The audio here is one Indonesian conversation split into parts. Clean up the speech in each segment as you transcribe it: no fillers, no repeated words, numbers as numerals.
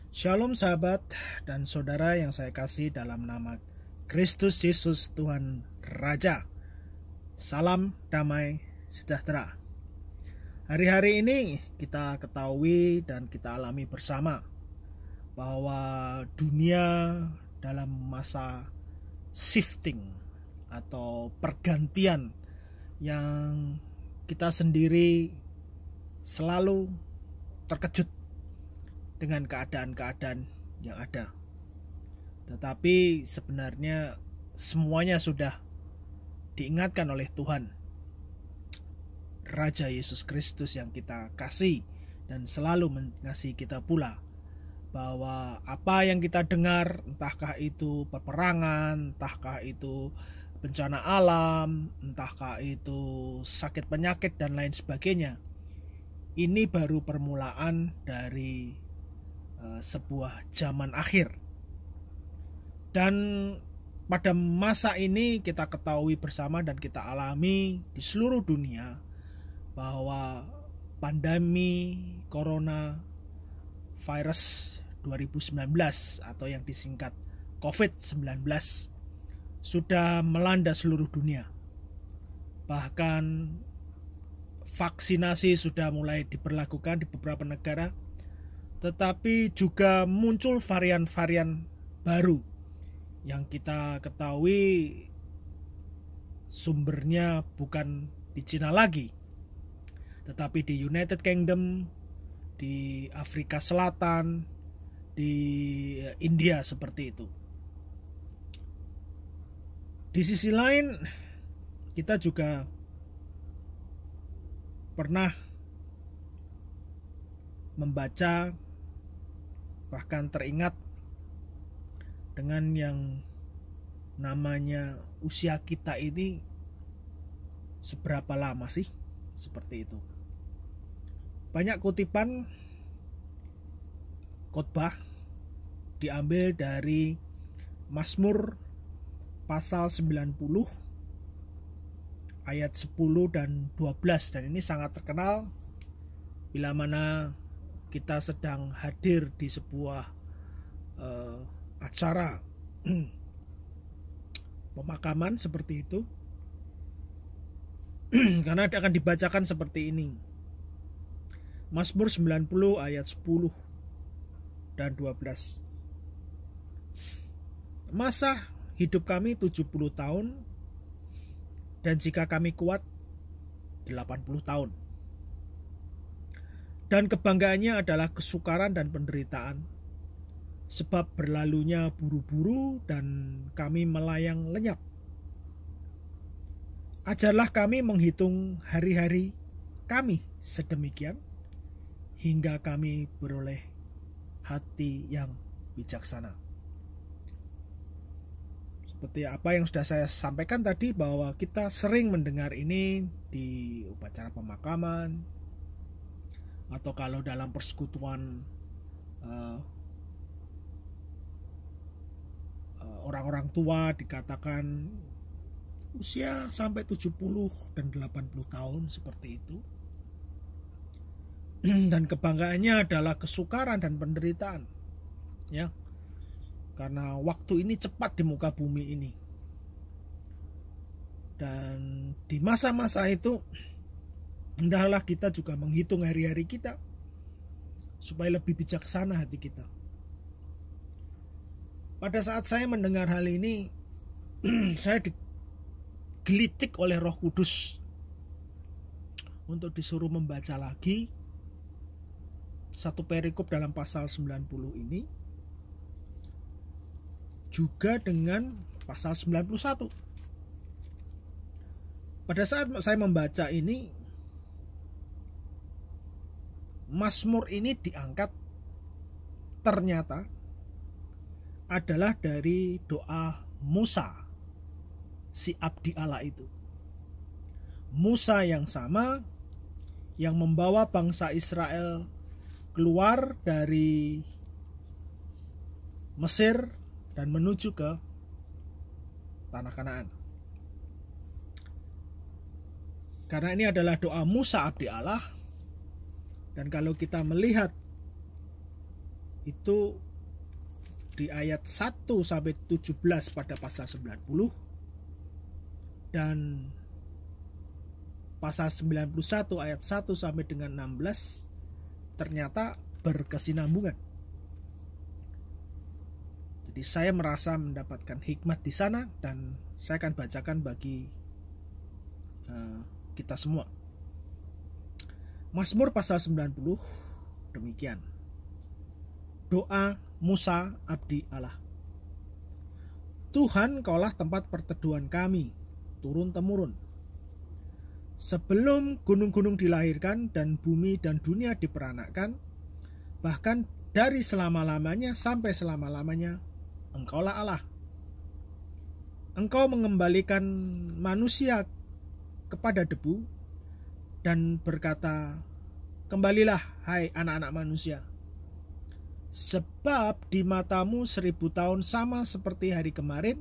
Shalom sahabat dan saudara yang saya kasih dalam nama Kristus Yesus Tuhan Raja. Salam damai sejahtera. Hari-hari ini kita ketahui dan kita alami bersama bahwa dunia dalam masa shifting atau pergantian yang kita sendiri selalu terkejut dengan keadaan-keadaan yang ada. Tetapi sebenarnya semuanya sudah diingatkan oleh Tuhan Raja Yesus Kristus yang kita kasih dan selalu mengasihi kita pula, bahwa apa yang kita dengar, entahkah itu peperangan, entahkah itu bencana alam, entahkah itu sakit penyakit dan lain sebagainya, ini baru permulaan dari sebuah zaman akhir. Dan pada masa ini kita ketahui bersama dan kita alami di seluruh dunia bahwa pandemi Corona Virus 2019 atau yang disingkat COVID-19 sudah melanda seluruh dunia. Bahkan vaksinasi sudah mulai diberlakukan di beberapa negara, tetapi juga muncul varian-varian baru yang kita ketahui sumbernya bukan di Cina lagi, tetapi di United Kingdom, di Afrika Selatan, di India seperti itu. Di sisi lain, kita juga pernah membaca, bahkan teringat dengan yang namanya usia kita ini seberapa lama sih, seperti itu. Banyak kutipan khotbah diambil dari Mazmur pasal 90 ayat 10 dan 12, dan ini sangat terkenal bila mana kita sedang hadir di sebuah acara pemakaman seperti itu. Karena akan dibacakan seperti ini. Mazmur 90 ayat 10 dan 12. Masa hidup kami 70 tahun, dan jika kami kuat 80 tahun. Dan kebanggaannya adalah kesukaran dan penderitaan, sebab berlalunya buru-buru dan kami melayang lenyap. Ajarlah kami menghitung hari-hari kami sedemikian, hingga kami beroleh hati yang bijaksana. Seperti apa yang sudah saya sampaikan tadi, bahwa kita sering mendengar ini di upacara pemakaman, atau kalau dalam persekutuan orang-orang tua dikatakan usia sampai 70 dan 80 tahun seperti itu. Dan kebanggaannya adalah kesukaran dan penderitaan, ya, karena waktu ini cepat di muka bumi ini. Dan di masa-masa itu hendaklah kita juga menghitung hari-hari kita supaya lebih bijaksana hati kita. Pada saat saya mendengar hal ini, saya digelitik oleh Roh Kudus untuk disuruh membaca lagi satu perikop dalam pasal 90 ini, juga dengan pasal 91. Pada saat saya membaca ini, Mazmur ini diangkat ternyata adalah dari doa Musa, si abdi Allah itu. Musa yang sama yang membawa bangsa Israel keluar dari Mesir dan menuju ke tanah Kanaan. Karena ini adalah doa Musa abdi Allah, dan kalau kita melihat itu di ayat 1 sampai 17 pada pasal 90, dan pasal 91 ayat 1 sampai dengan 16 ternyata berkesinambungan. Jadi saya merasa mendapatkan hikmat di sana, dan saya akan bacakan bagi kita semua. Mazmur pasal 90 demikian. Doa Musa abdi Allah. Tuhan, Kaulah tempat perteduhan kami turun-temurun. Sebelum gunung-gunung dilahirkan dan bumi dan dunia diperanakkan, bahkan dari selama-lamanya sampai selama-lamanya, Engkaulah Allah. Engkau mengembalikan manusia kepada debu dan berkata, kembalilah hai anak-anak manusia. Sebab di matamu 1000 tahun sama seperti hari kemarin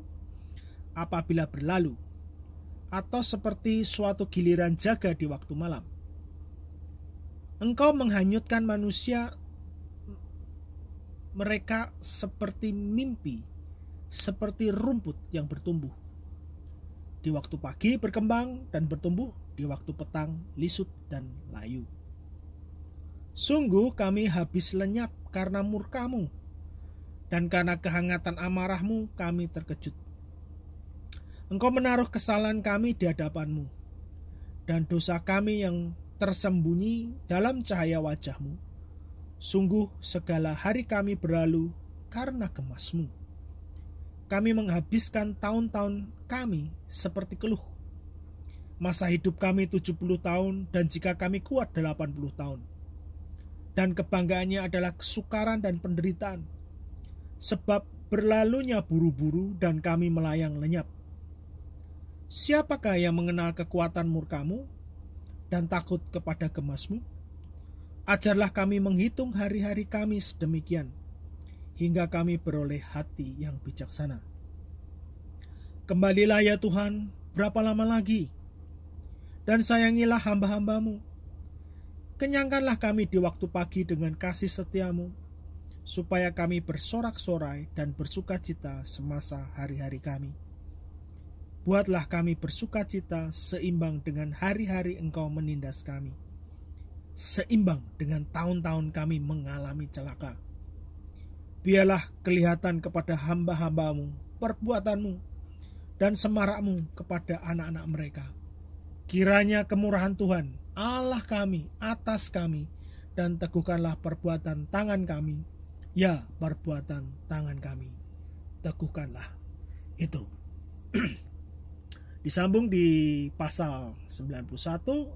apabila berlalu, atau seperti suatu giliran jaga di waktu malam. Engkau menghanyutkan manusia mereka seperti mimpi, seperti rumput yang bertumbuh. Di waktu pagi berkembang dan bertumbuh, di waktu petang lisut dan layu. Sungguh kami habis lenyap karena murka-Mu, dan karena kehangatan amarah-Mu kami terkejut. Engkau menaruh kesalahan kami di hadapan-Mu, dan dosa kami yang tersembunyi dalam cahaya wajah-Mu. Sungguh segala hari kami berlalu karena gemas-Mu. Kami menghabiskan tahun-tahun kami seperti keluh. Masa hidup kami 70 tahun, dan jika kami kuat 80 tahun. Dan kebanggaannya adalah kesukaran dan penderitaan, sebab berlalunya buru-buru dan kami melayang lenyap. Siapakah yang mengenal kekuatan murka-Mu dan takut kepada gemas-Mu? Ajarlah kami menghitung hari-hari kami sedemikian, hingga kami beroleh hati yang bijaksana. Kembalilah ya Tuhan, berapa lama lagi? Dan sayangilah hamba-hamba-Mu. Kenyangkanlah kami di waktu pagi dengan kasih setia-Mu, supaya kami bersorak-sorai dan bersukacita semasa hari-hari kami. Buatlah kami bersukacita seimbang dengan hari-hari Engkau menindas kami, seimbang dengan tahun-tahun kami mengalami celaka. Biarlah kelihatan kepada hamba-hamba-Mu perbuatan-Mu, dan semarak-Mu kepada anak-anak mereka. Kiranya kemurahan Tuhan, Allah kami, atas kami, dan teguhkanlah perbuatan tangan kami. Ya, perbuatan tangan kami, teguhkanlah itu. Disambung di pasal 91,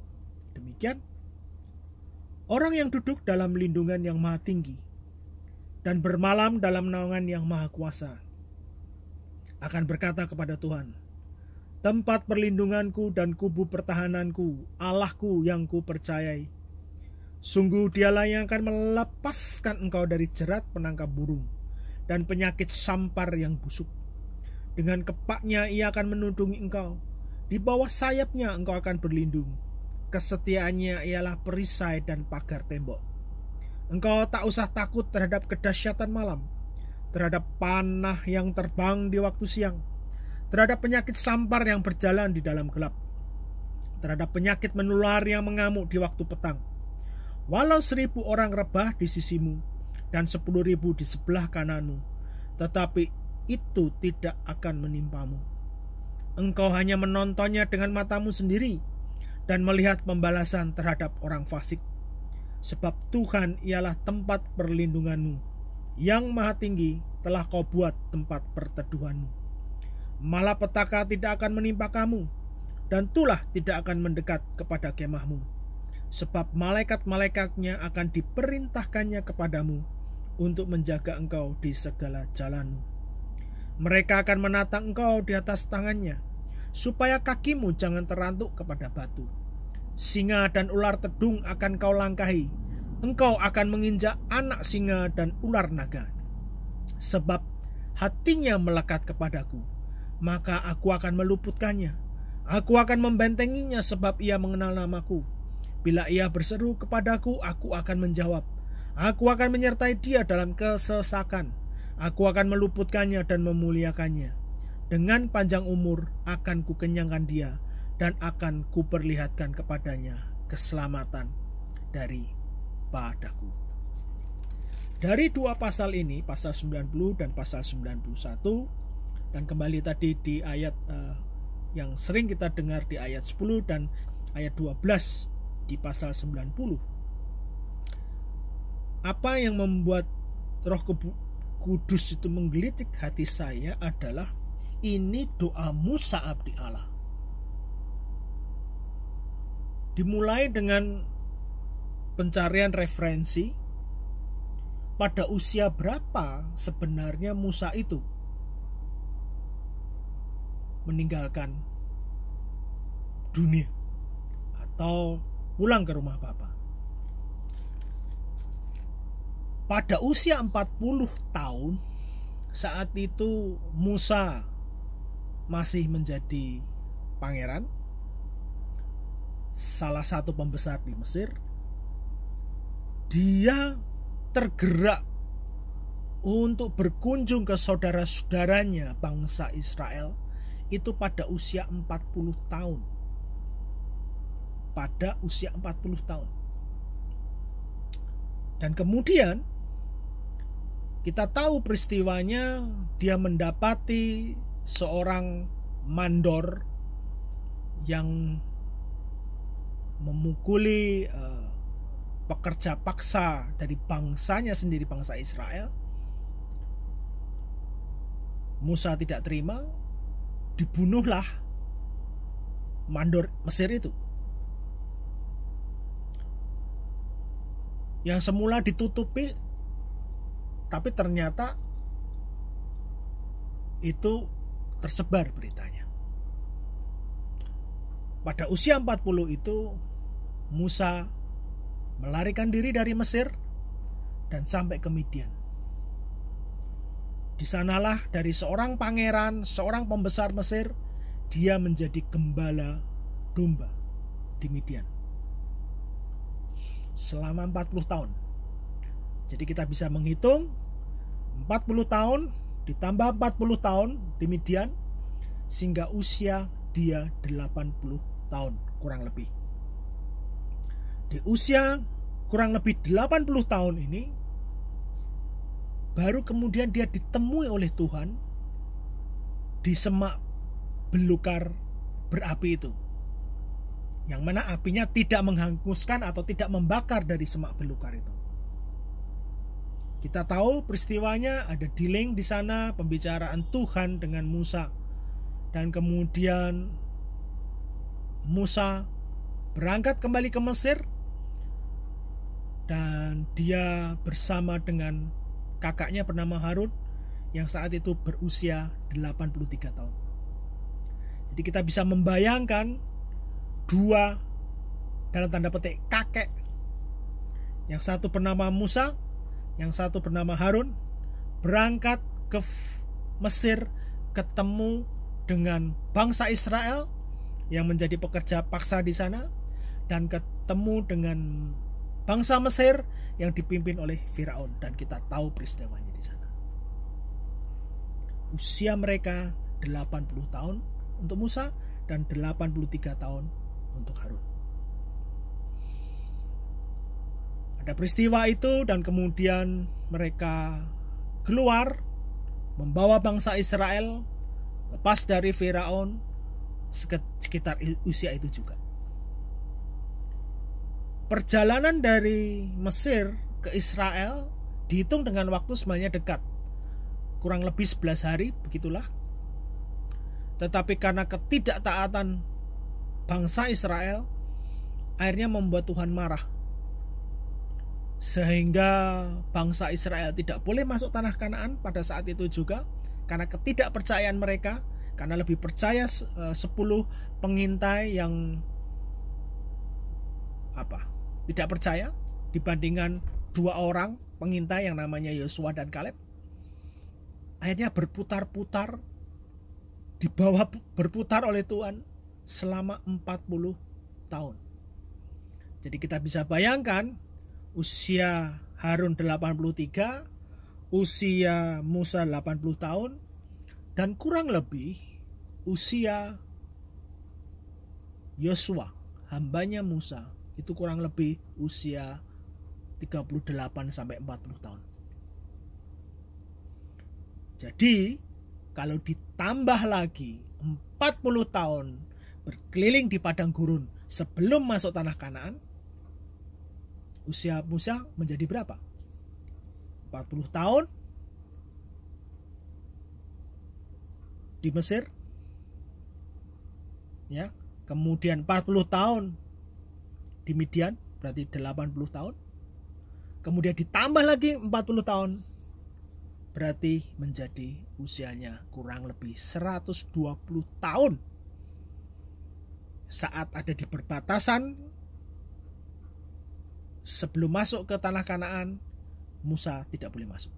demikian. Orang yang duduk dalam lindungan yang maha tinggi dan bermalam dalam naungan yang maha kuasa akan berkata kepada Tuhan, tempat perlindunganku dan kubu pertahananku, Allahku yang kupercayai. Sungguh dialah yang akan melepaskan engkau dari jerat penangkap burung dan penyakit sampar yang busuk. Dengan kepaknya ia akan menudungi engkau, di bawah sayapnya engkau akan berlindung. Kesetiaannya ialah perisai dan pagar tembok. Engkau tak usah takut terhadap kedahsyatan malam, terhadap panah yang terbang di waktu siang, terhadap penyakit sampar yang berjalan di dalam gelap, terhadap penyakit menular yang mengamuk di waktu petang. Walau 1000 orang rebah di sisimu dan 10.000 di sebelah kananmu, tetapi itu tidak akan menimpamu. Engkau hanya menontonnya dengan matamu sendiri dan melihat pembalasan terhadap orang fasik. Sebab Tuhan ialah tempat perlindunganmu, yang maha tinggi telah kau buat tempat perteduhanmu. Malapetaka tidak akan menimpa kamu, dan tulah tidak akan mendekat kepada kemahmu. Sebab malaikat-malaikatnya akan diperintahkannya kepadamu untuk menjaga engkau di segala jalanmu. Mereka akan menatang engkau di atas tangannya, supaya kakimu jangan terantuk kepada batu. Singa dan ular tedung akan kau langkahi. Engkau akan menginjak anak singa dan ular naga. Sebab hatinya melekat kepadaku, maka aku akan meluputkannya. Aku akan membentenginya sebab ia mengenal namaku. Bila ia berseru kepadaku, aku akan menjawab. Aku akan menyertai dia dalam kesesakan. Aku akan meluputkannya dan memuliakannya. Dengan panjang umur akan kukenyangkan dia dan akan kuperlihatkan kepadanya keselamatan daripadaku. Dari dua pasal ini, pasal 90 dan pasal 91, dan kembali tadi di ayat yang sering kita dengar di ayat 10 dan ayat 12 di pasal 90. Apa yang membuat Roh Kudus itu menggelitik hati saya adalah ini doa Musa abdi Allah. Dimulai dengan pencarian referensi pada usia berapa sebenarnya Musa itu meninggalkan dunia atau pulang ke rumah Bapa. Pada usia 40 tahun, saat itu Musa masih menjadi pangeran, salah satu pembesar di Mesir. Dia tergerak untuk berkunjung ke saudara-saudaranya bangsa Israel itu pada usia 40 tahun. Pada usia 40 tahun. Dan kemudian kita tahu peristiwanya, dia mendapati seorang mandor yang memukuli pekerja paksa dari bangsanya sendiri, bangsa Israel. Musa tidak terima, dibunuhlah mandor Mesir itu. Yang semula ditutupi, tapi ternyata itu tersebar beritanya. Pada usia 40 itu Musa melarikan diri dari Mesir dan sampai ke Midian. Di sanalah dari seorang pangeran, seorang pembesar Mesir, dia menjadi gembala domba di Midian selama 40 tahun. Jadi kita bisa menghitung 40 tahun ditambah 40 tahun di Midian, sehingga usia dia 80 tahun kurang lebih. Di usia kurang lebih 80 tahun ini, baru kemudian dia ditemui oleh Tuhan di semak belukar berapi itu, yang mana apinya tidak menghanguskan atau tidak membakar dari semak belukar itu. Kita tahu peristiwanya, ada diling di sana, pembicaraan Tuhan dengan Musa. Dan kemudian Musa berangkat kembali ke Mesir, dan dia bersama dengan kakaknya bernama Harun yang saat itu berusia 83 tahun. Jadi kita bisa membayangkan dua, dalam tanda petik, kakek. Yang satu bernama Musa, yang satu bernama Harun, berangkat ke Mesir, ketemu dengan bangsa Israel yang menjadi pekerja paksa di sana, dan ketemu dengan bangsa Mesir yang dipimpin oleh Firaun, dan kita tahu peristiwanya di sana. Usia mereka 80 tahun untuk Musa dan 83 tahun untuk Harun. Ada peristiwa itu, dan kemudian mereka keluar membawa bangsa Israel lepas dari Firaun sekitar usia itu juga. Perjalanan dari Mesir ke Israel dihitung dengan waktu sebenarnya dekat, kurang lebih 11 hari, begitulah. Tetapi karena ketidaktaatan bangsa Israel, akhirnya membuat Tuhan marah, sehingga bangsa Israel tidak boleh masuk tanah Kanaan pada saat itu juga, karena ketidakpercayaan mereka, karena lebih percaya 10 pengintai yang tidak percaya dibandingkan 2 orang pengintai yang namanya Yosua dan Kaleb. Akhirnya berputar-putar, dibawa berputar oleh Tuhan selama 40 tahun. Jadi kita bisa bayangkan usia Harun 83, usia Musa 80 tahun, dan kurang lebih usia Yosua, hambanya Musa, itu kurang lebih usia 38 sampai 40 tahun. Jadi, kalau ditambah lagi 40 tahun berkeliling di padang gurun sebelum masuk tanah Kanaan, usia Musa menjadi berapa? 40 tahun di Mesir, ya, kemudian 40 tahun di Midian, berarti 80 tahun, kemudian ditambah lagi 40 tahun, berarti menjadi usianya kurang lebih 120 tahun. Saat ada di perbatasan sebelum masuk ke tanah Kanaan, Musa tidak boleh masuk.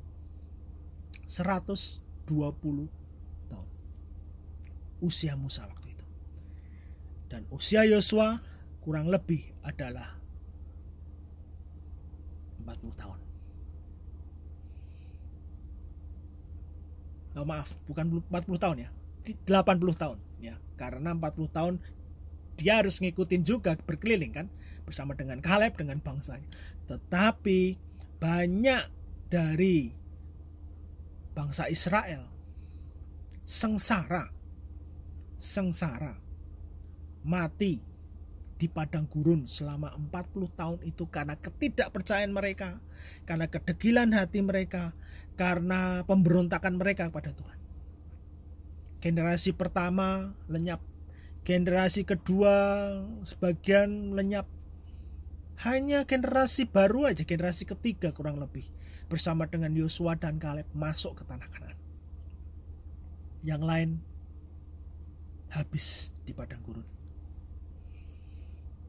120 tahun usia Musa waktu itu. Dan usia Yosua kurang lebih adalah 40 tahun. Oh, maaf, bukan 40 tahun ya, 80 tahun ya. Karena 40 tahun dia harus ngikutin juga berkeliling kan, bersama dengan Kaleb, dengan bangsanya. Tetapi banyak dari bangsa Israel sengsara mati di padang gurun selama 40 tahun itu karena ketidakpercayaan mereka, karena kedegilan hati mereka, karena pemberontakan mereka kepada Tuhan. Generasi pertama lenyap, generasi kedua sebagian lenyap, hanya generasi baru aja, generasi ketiga kurang lebih, bersama dengan Yosua dan Kaleb masuk ke tanah Kanaan. Yang lain habis di padang gurun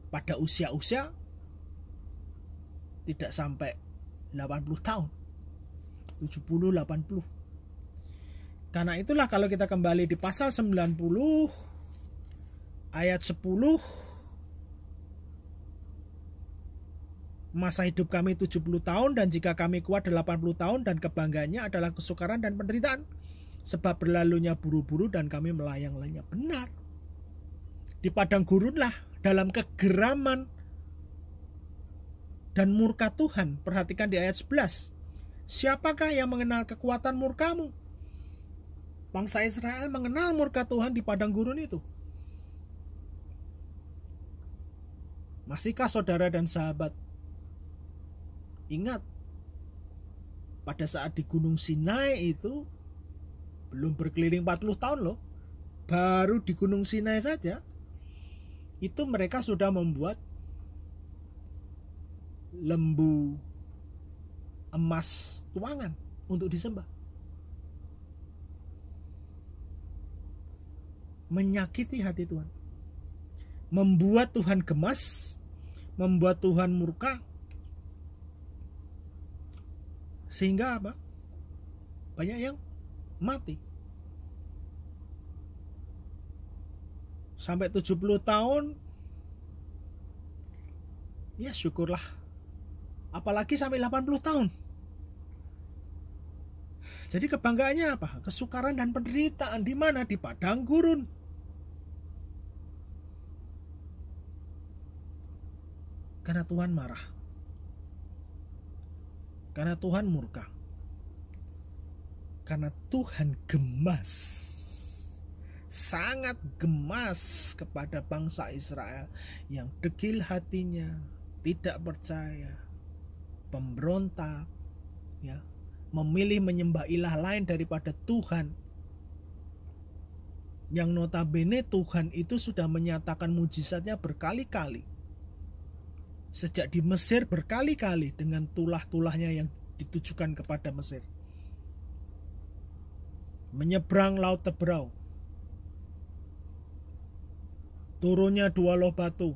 pada usia-usia tidak sampai 80 tahun, 70-80. Karena itulah kalau kita kembali di pasal 90 ayat 10, masa hidup kami 70 tahun dan jika kami kuat 80 tahun dan kebanggaannya adalah kesukaran dan penderitaan, sebab berlalunya buru-buru dan kami melayang lenyap. Benar. Di padang gurunlah, dalam kegeraman dan murka Tuhan. Perhatikan di ayat 11. Siapakah yang mengenal kekuatan murkamu? Bangsa Israel mengenal murka Tuhan di padang gurun itu. Masihkah saudara dan sahabat ingat pada saat di Gunung Sinai itu belum berkeliling 40 tahun loh, baru di Gunung Sinai saja itu mereka sudah membuat lembu emas tuangan untuk disembah. Menyakiti hati Tuhan, membuat Tuhan gemas, membuat Tuhan murka, sehingga apa? Banyak yang mati. Sampai 70 tahun, ya syukurlah. Apalagi sampai 80 tahun. Jadi kebanggaannya apa? Kesukaran dan penderitaan. Di mana? Di padang gurun. Karena Tuhan marah, karena Tuhan murka, karena Tuhan gemas, sangat gemas kepada bangsa Israel yang degil hatinya, tidak percaya, pemberontak, ya, memilih menyembah ilah lain daripada Tuhan. Yang notabene Tuhan itu sudah menyatakan mujizatnya berkali-kali. Sejak di Mesir berkali-kali dengan tulah-tulahnya yang ditujukan kepada Mesir. Menyeberang laut Tebrau, turunnya 2 loh batu,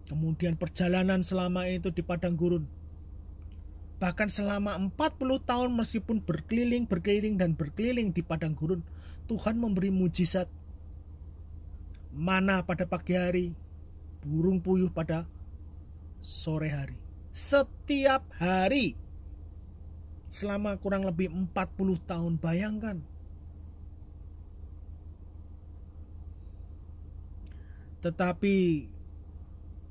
kemudian perjalanan selama itu di padang gurun, bahkan selama 40 tahun meskipun berkeliling dan berkeliling di padang gurun, Tuhan memberi mujizat. Mana pada pagi hari, burung puyuh pada sore hari. Setiap hari. Selama kurang lebih 40 tahun, bayangkan. Tetapi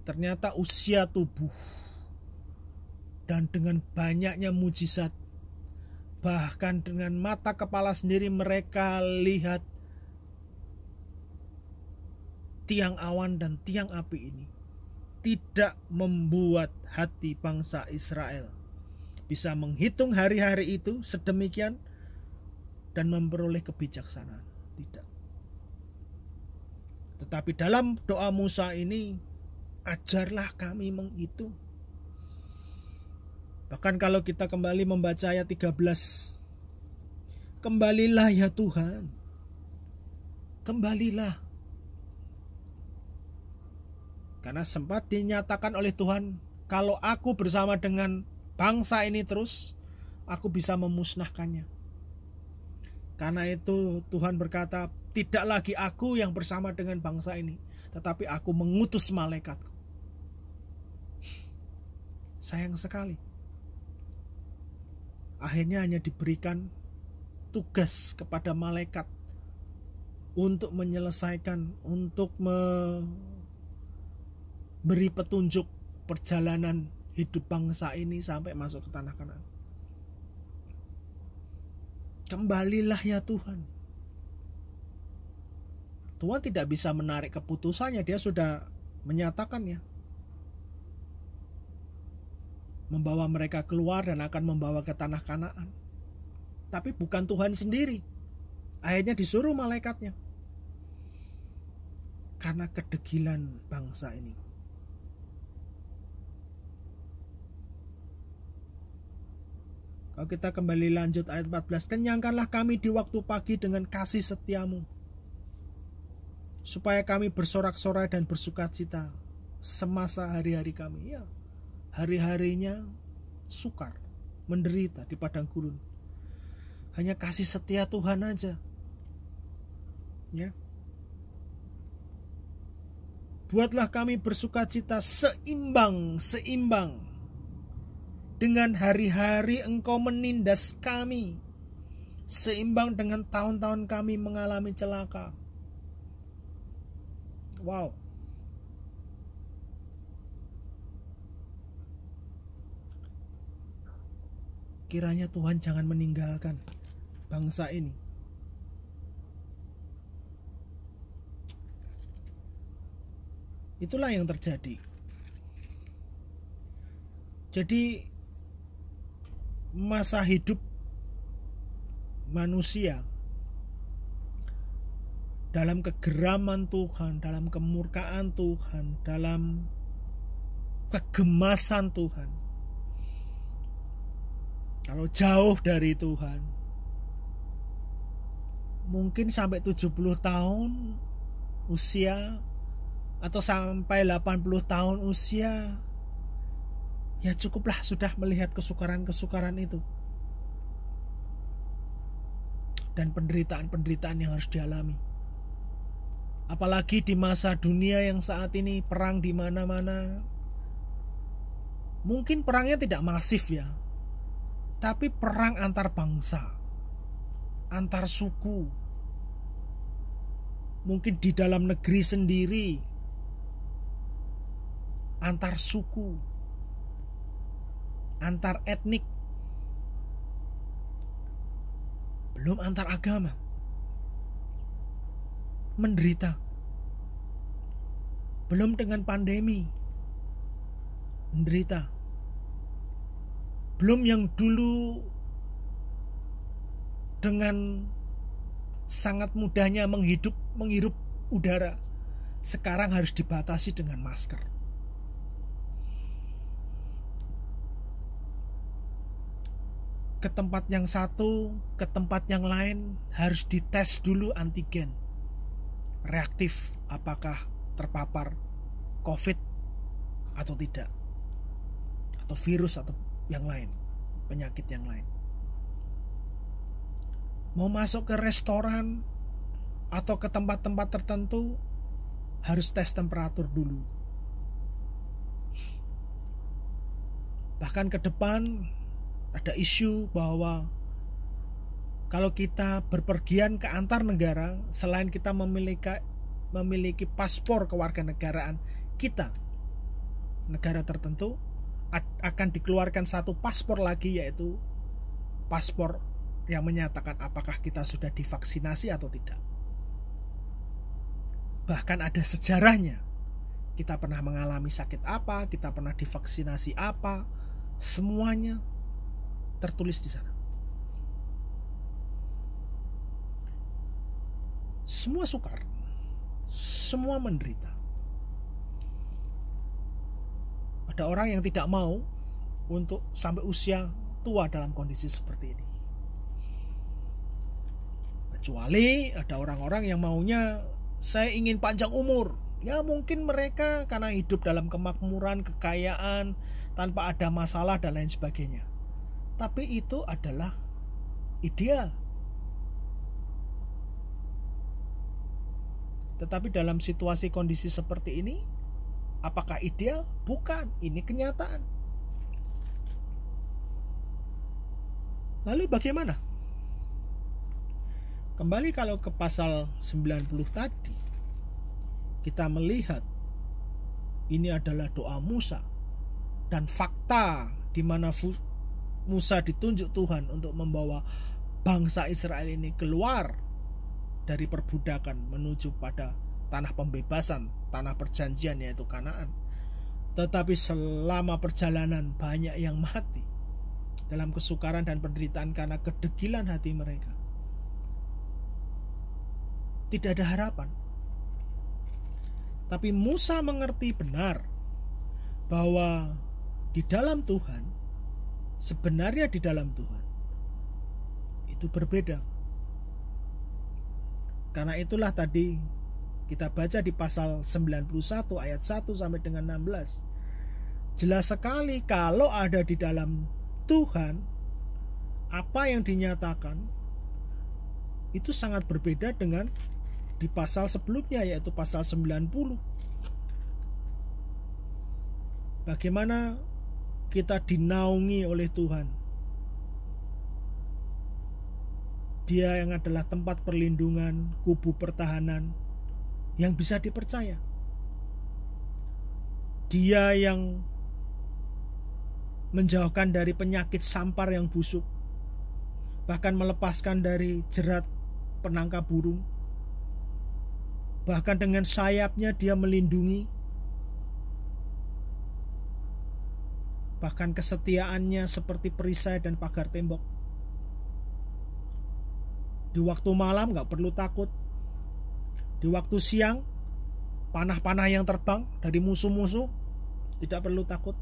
ternyata usia tubuh dan dengan banyaknya mujizat, bahkan dengan mata kepala sendiri mereka lihat tiang awan dan tiang api ini tidak membuat hati bangsa Israel bisa menghitung hari-hari itu sedemikian dan memperoleh kebijaksanaan. Tidak. Tetapi dalam doa Musa ini, ajarlah kami menghitung. Bahkan kalau kita kembali membaca ayat 13, kembalilah ya Tuhan, kembalilah. Karena sempat dinyatakan oleh Tuhan, kalau aku bersama dengan bangsa ini terus, aku bisa memusnahkannya. Karena itu Tuhan berkata, tidak lagi aku yang bersama dengan bangsa ini, tetapi aku mengutus malaikatku. Sayang sekali. Akhirnya hanya diberikan tugas kepada malaikat untuk menyelesaikan, untuk memberi petunjuk perjalanan hidup bangsa ini sampai masuk ke tanah Kanaan. Kembalilah ya Tuhan. Tuhan tidak bisa menarik keputusannya, dia sudah menyatakannya. Membawa mereka keluar dan akan membawa ke tanah Kanaan. Tapi bukan Tuhan sendiri. Akhirnya disuruh malaikatnya. Karena kedegilan bangsa ini. Kalau kita kembali lanjut ayat 14. Kenyangkanlah kami di waktu pagi dengan kasih setiamu, supaya kami bersorak-sorai dan bersukacita semasa hari-hari kami. Ya, hari-harinya sukar, menderita di padang gurun. Hanya kasih setia Tuhan aja. Ya. Buatlah kami bersukacita seimbang dengan hari-hari Engkau menindas kami, seimbang dengan tahun-tahun kami mengalami celaka. Wow. Kiranya Tuhan jangan meninggalkan bangsa ini. Itulah yang terjadi. Jadi masa hidup manusia dalam kegeraman Tuhan, dalam kemurkaan Tuhan, dalam kegemasan Tuhan, kalau jauh dari Tuhan, mungkin sampai 70 tahun usia atau sampai 80 tahun usia, ya cukuplah sudah melihat kesukaran-kesukaran itu dan penderitaan-penderitaan yang harus dialami. Apalagi di masa dunia yang saat ini perang di mana-mana. Mungkin perangnya tidak masif ya, tapi perang antar bangsa, antar suku, mungkin di dalam negeri sendiri, antar suku, antar etnik, belum antar agama. Menderita. Belum dengan pandemi, menderita. Belum yang dulu dengan sangat mudahnya menghirup udara, sekarang harus dibatasi dengan masker. Ke tempat yang satu, ke tempat yang lain harus dites dulu antigen, reaktif apakah terpapar COVID atau tidak, atau virus atau yang lain, penyakit yang lain. Mau masuk ke restoran atau ke tempat-tempat tertentu harus tes temperatur dulu. Bahkan ke depan ada isu bahwa kalau kita berpergian ke antar negara, selain kita memiliki paspor kewarganegaraan kita, negara tertentu, akan dikeluarkan satu paspor lagi, yaitu paspor yang menyatakan apakah kita sudah divaksinasi atau tidak. Bahkan ada sejarahnya. Kita pernah mengalami sakit apa, kita pernah divaksinasi apa, semuanya tertulis di sana. Semua sukar, semua menderita. Ada orang yang tidak mau untuk sampai usia tua dalam kondisi seperti ini. Kecuali ada orang-orang yang maunya, saya ingin panjang umur. Ya mungkin mereka karena hidup dalam kemakmuran, kekayaan, tanpa ada masalah dan lain sebagainya. Tapi itu adalah ideal. Tetapi dalam situasi kondisi seperti ini, apakah ideal? Bukan, ini kenyataan. Lalu bagaimana? Kembali kalau ke pasal 90 tadi, kita melihat ini adalah doa Musa dan fakta di mana Musa ditunjuk Tuhan untuk membawa bangsa Israel ini keluar dari perbudakan menuju pada tanah pembebasan, tanah perjanjian, yaitu Kanaan. Tetapi selama perjalanan banyak yang mati dalam kesukaran dan penderitaan karena kedegilan hati mereka. Tidak ada harapan. Tapi Musa mengerti benar bahwa di dalam Tuhan, sebenarnya di dalam Tuhan itu berbeda. Karena itulah tadi kita baca di pasal 91 ayat 1 sampai dengan 16. Jelas sekali kalau ada di dalam Tuhan, apa yang dinyatakan itu sangat berbeda dengan di pasal sebelumnya, yaitu pasal 90. Bagaimana kita dinaungi oleh Tuhan. Dia yang adalah tempat perlindungan, kubu pertahanan yang bisa dipercaya. Dia yang menjauhkan dari penyakit sampar yang busuk, bahkan melepaskan dari jerat penangkap burung. Bahkan dengan sayapnya dia melindungi. Bahkan kesetiaannya seperti perisai dan pagar tembok. Di waktu malam gak perlu takut. Di waktu siang, panah-panah yang terbang dari musuh-musuh, tidak perlu takut.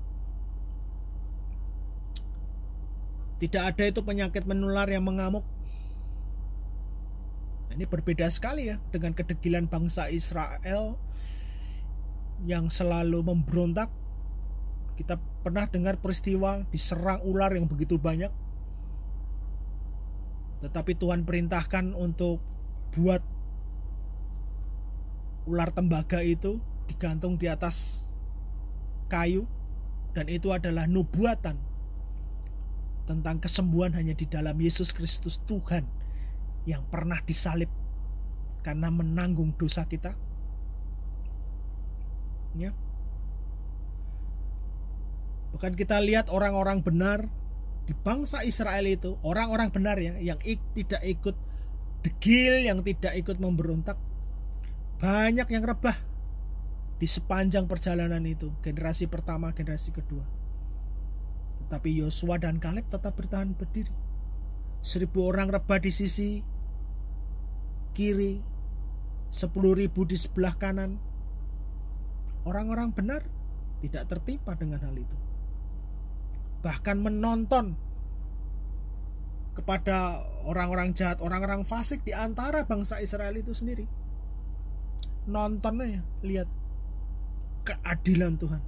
Tidak ada itu penyakit menular yang mengamuk. Ini berbeda sekali ya dengan kedegilan bangsa Israel yang selalu memberontak. Kita pernah dengar peristiwa diserang ular yang begitu banyak. Tetapi Tuhan perintahkan untuk buat ular tembaga itu digantung di atas kayu. Dan itu adalah nubuatan tentang kesembuhan hanya di dalam Yesus Kristus Tuhan yang pernah disalib karena menanggung dosa kita. Ya. Bukan kita lihat orang-orang benar di bangsa Israel itu, orang-orang benar ya, yang tidak ikut degil, yang tidak ikut memberontak, banyak yang rebah di sepanjang perjalanan itu, generasi pertama, generasi kedua. Tetapi Yosua dan Kaleb tetap bertahan berdiri. 1.000 orang rebah di sisi kiri, 10.000 di sebelah kanan. Orang-orang benar tidak tertimpa dengan hal itu. Bahkan menonton kepada orang-orang jahat, orang-orang fasik di antara bangsa Israel itu sendiri. Nontonnya ya, lihat keadilan Tuhan.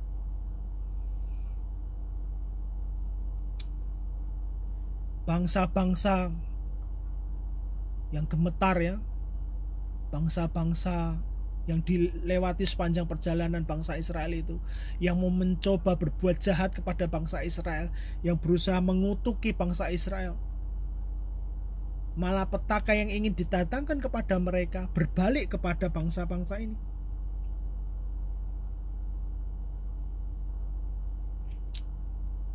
Bangsa-bangsa yang gemetar ya, bangsa-bangsa yang dilewati sepanjang perjalanan bangsa Israel itu, yang mau mencoba berbuat jahat kepada bangsa Israel, yang berusaha mengutuki bangsa Israel. Malapetaka yang ingin didatangkan kepada mereka berbalik kepada bangsa-bangsa ini.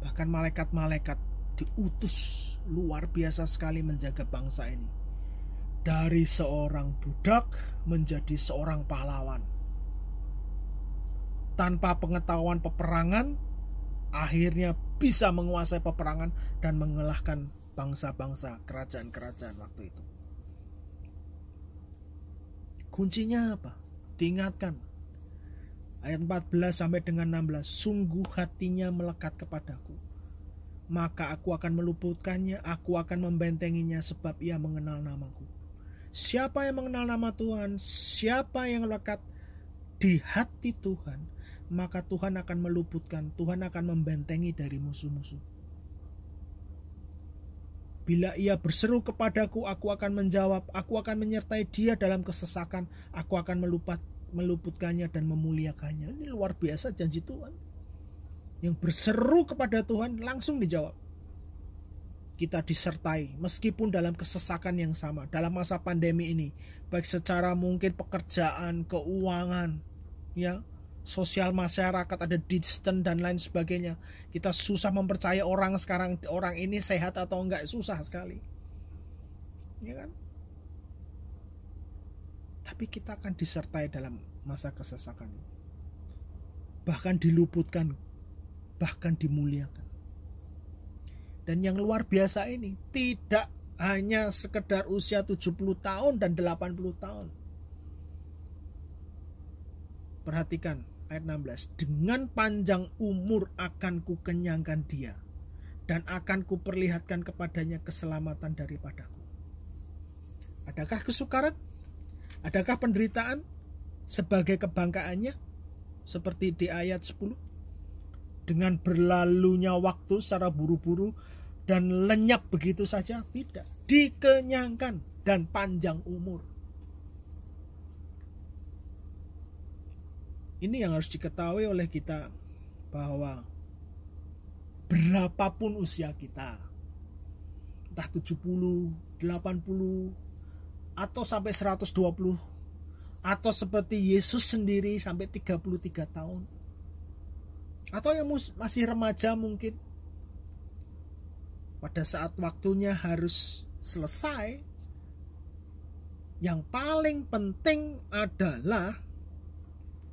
Bahkan malaikat-malaikat diutus luar biasa sekali menjaga bangsa ini. Dari seorang budak menjadi seorang pahlawan. Tanpa pengetahuan peperangan, akhirnya bisa menguasai peperangan dan mengalahkan bangsa-bangsa, kerajaan-kerajaan waktu itu. Kuncinya apa? Diingatkan. Ayat 14 sampai dengan 16. Sungguh hatinya melekat kepadaku, maka aku akan meluputkannya, aku akan membentenginya, sebab ia mengenal namaku. Siapa yang mengenal nama Tuhan, siapa yang lekat di hati Tuhan, maka Tuhan akan meluputkan, Tuhan akan membentengi dari musuh-musuh. Bila ia berseru kepadaku, aku akan menjawab, aku akan menyertai dia dalam kesesakan, aku akan meluputkannya dan memuliakannya. Ini luar biasa janji Tuhan. Yang berseru kepada Tuhan langsung dijawab. Kita disertai meskipun dalam kesesakan yang sama, dalam masa pandemi ini, baik secara mungkin pekerjaan, keuangan, ya, sosial masyarakat, ada distance dan lain sebagainya. Kita susah mempercaya orang sekarang, orang ini sehat atau enggak, susah sekali, ya kan? Tapi kita akan disertai dalam masa kesesakan ini, bahkan diluputkan, bahkan dimuliakan. Dan yang luar biasa ini tidak hanya sekedar usia 70 tahun dan 80 tahun. Perhatikan ayat 16. Dengan panjang umur akan kukenyangkan dia, dan akan kuperlihatkan kepadanya keselamatan daripadaku. Adakah kesukaran? Adakah penderitaan sebagai kebanggaannya? Seperti di ayat 10. Dengan berlalunya waktu secara buru-buru dan lenyap begitu saja? Tidak. Dikenyangkan dan panjang umur. Ini yang harus diketahui oleh kita, bahwa berapapun usia kita, entah 70, 80, atau sampai 120, atau seperti Yesus sendiri sampai 33 tahun, atau yang masih remaja mungkin, pada saat waktunya harus selesai, yang paling penting adalah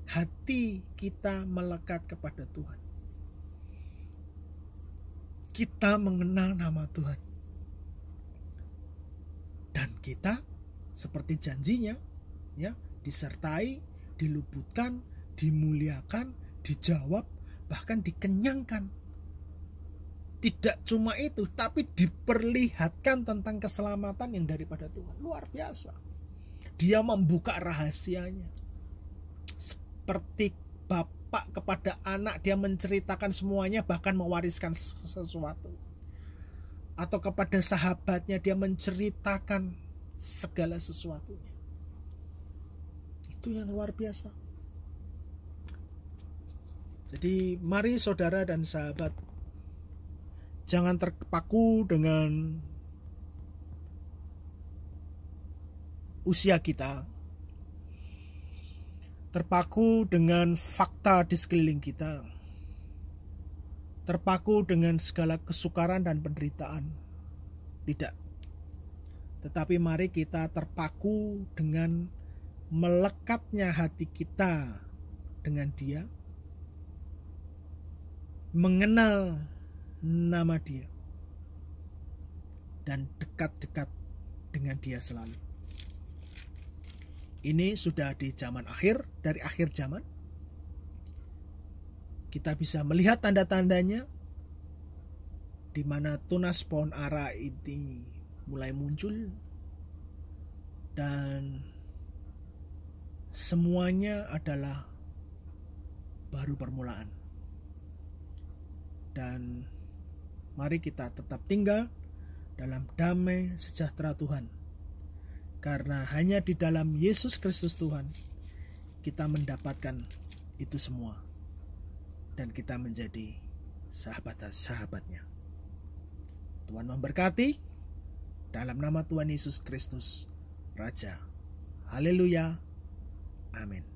hati kita melekat kepada Tuhan. Kita mengenal nama Tuhan, dan kita seperti janjinya, ya, disertai, diluputkan, dimuliakan, dijawab, bahkan dikenyangkan. Tidak cuma itu, tapi diperlihatkan tentang keselamatan yang daripada Tuhan. Luar biasa. Dia membuka rahasianya. Seperti bapak kepada anak, dia menceritakan semuanya, bahkan mewariskan sesuatu. Atau kepada sahabatnya, dia menceritakan segala sesuatunya. Itu yang luar biasa. Jadi mari saudara dan sahabat, jangan terpaku dengan usia kita, terpaku dengan fakta di sekeliling kita, terpaku dengan segala kesukaran dan penderitaan. Tidak. Tetapi mari kita terpaku dengan melekatnya hati kita dengan Dia, mengenal nama Dia, dan dekat-dekat dengan Dia selalu. Ini sudah di zaman akhir, dari akhir zaman. Kita bisa melihat tanda-tandanya, di mana tunas pohon ara ini mulai muncul, dan semuanya adalah baru permulaan. Dan mari kita tetap tinggal dalam damai sejahtera Tuhan, karena hanya di dalam Yesus Kristus Tuhan kita mendapatkan itu semua dan kita menjadi sahabat-sahabatnya. Tuhan memberkati dalam nama Tuhan Yesus Kristus Raja. Haleluya. Amin.